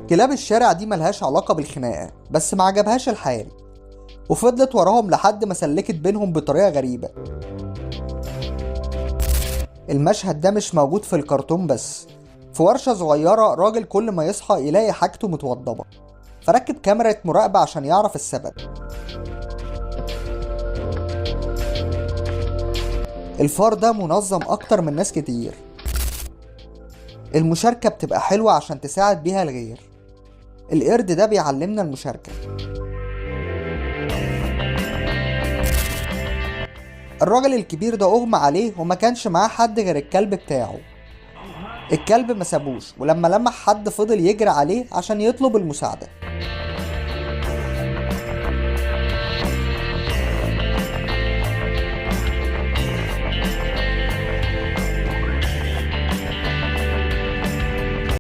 كلاب الشارع دي ملهاش علاقة بالخناقة، بس ما عجبهاش الحال وفضلت وراهم لحد ما سلكت بينهم بطريقة غريبة. المشهد ده مش موجود في الكرتون بس، في ورشة صغيرة راجل كل ما يصحى يلاقي حاجته متوضبة، فركب كاميرا مراقبة عشان يعرف السبب. الفار ده منظم أكتر من ناس كتير. المشاركة بتبقى حلوة عشان تساعد بيها الغير. القرد ده بيعلمنا المشاركة. الراجل الكبير ده أغمى عليه وما كانش معاه حد غير الكلب بتاعه. الكلب ما سابوش، ولما لمح حد فضل يجري عليه عشان يطلب المساعدة.